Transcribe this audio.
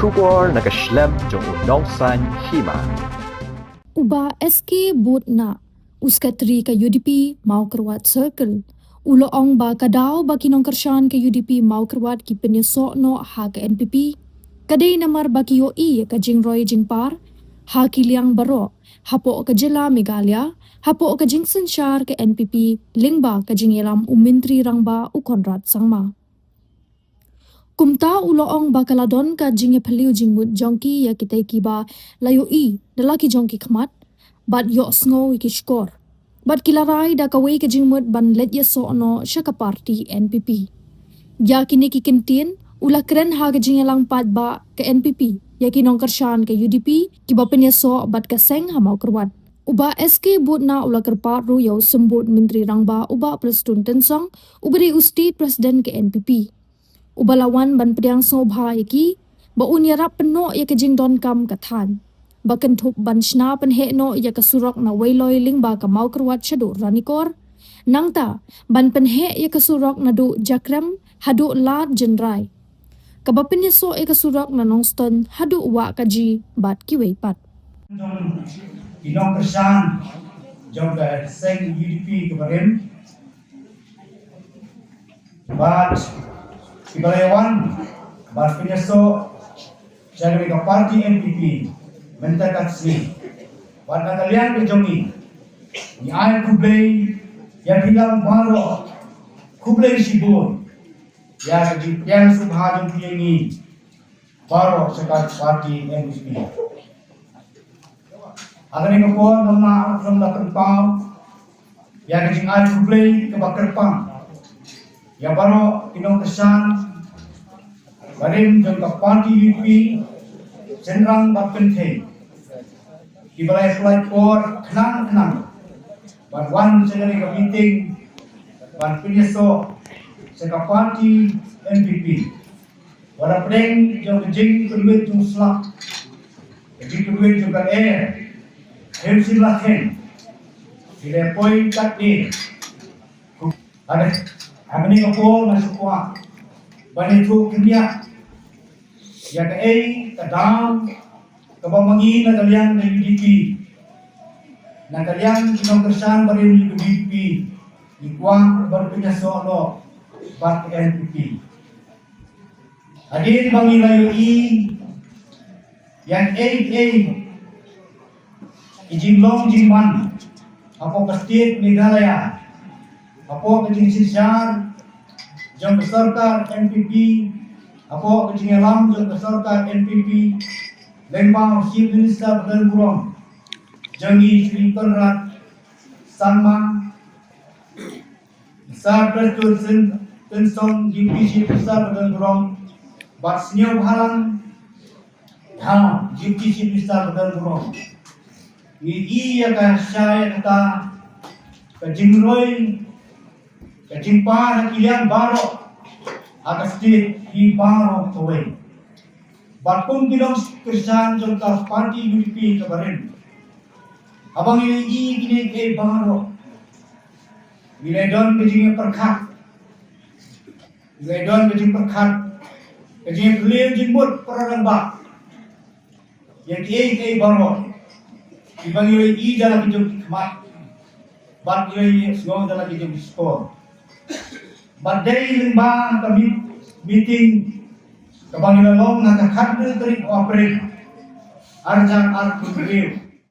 bersyukur nak keslem jong nongsan Hima. Uba SK bot na uskatri ka UDP mau kerwat circle. Ulo ong ba kadaw ba kinong kersyan ka UDP mau kerwat ki Pynïasoh no ha ka NPP. Kadai namar ba ki Ïohi ka Jingsynshar ha ki liang baro. Hapo ka jela Meghalaya. Hapo ka Jingsynshar ka NPP. Lingba ka Nongïalam umintri rangba ukonrat sangma. Kumta uloong bakaladon ka jinge paliu jingmut jongki ya kita kiba layo I dalaki jongki khmat bat yo sngo iki skor bat kilarai da kawai ka jingmut ban let ya so no syaka parti NPP ya kini ki kintin ula keren ha ka Nongïalam pat ba ke NPP ya kinong kersyan ke UDP kiba Pynïasoh bat ka seng ha mau kerwat uba SK bot na ula kerpat ru yo sembut menteri rangba uba Presiden Tensong uberi usti presiden ke NPP ubalawan ban pediang sobha yaki ba unyarap peno ya ke jingdon kam kathan bakan thup ban shna pen he no ya ka surok na wailoi ling ba ka mau kerwat shadu ranikor nangta ban pen he ya ka surok na du jakrem hadu lat jenrai ka ba Pynïasoh ya ka surok na nongston hadu wa ka ji bat ki wei pat inong kesan jong ka seng UDP ke Barim but Ibalayawan, Bar Pynïasoh, saya ke parti NPP, mentakat sini. Pada kalian kejongi, ni ay kublay, yang hilang baru, kublay sibur, yang subhadum piengi, baru sekat parti NPP. Agar ini pun nama from dapat pam, yang kejing ay kublay kebakar pam. Ya baru kinong kesan Barim jangka parti UDP senrang bapente di balai flight for kenang ban wan segala ke meeting ban Pynïasoh seka parti NPP wala preng jang jing kedua jung slap jing kedua jung kan hemsin laten tidak poin kat ni ada Hamani kapol masuk kuat, bani tu kimia, ya ke kadang kebamangi na kalian na UDP, na kalian kinong kersan Barim UDP, ikuang Bar Pynïasoh lo, bat NPP. Adin bangi layo yang ijinglong jingman, ako kastit Meghalaya. Ako ke Jingsynshar, jom beserta NPP. Ako ke Nongïalam, jom beserta NPP. Lembang Chief Minister Badan Burong, Jangi Sri Konrad Sanma, Besar Presiden Tensong Deputy Besar Badan Burong, Bat Senyo Halang, Deputy Besar Badan Burong. Ini ia saya kata kejingroi Kejimpa kilian baru atas di baru kawai. Batpun kilong kesan jengkal parti UDP ke Barim. Abang ini gini ke baru. Bila don kejimnya perkat. Bila don kejim perkat. Kejimnya beliau jimbut perlembak. Yang ke baru. Ibang ini dalam kejim kemat. Bat ini semua dalam kejim skor. Badai limbang kami meeting kebangilan long nak hadir dari operate arjang artu beliau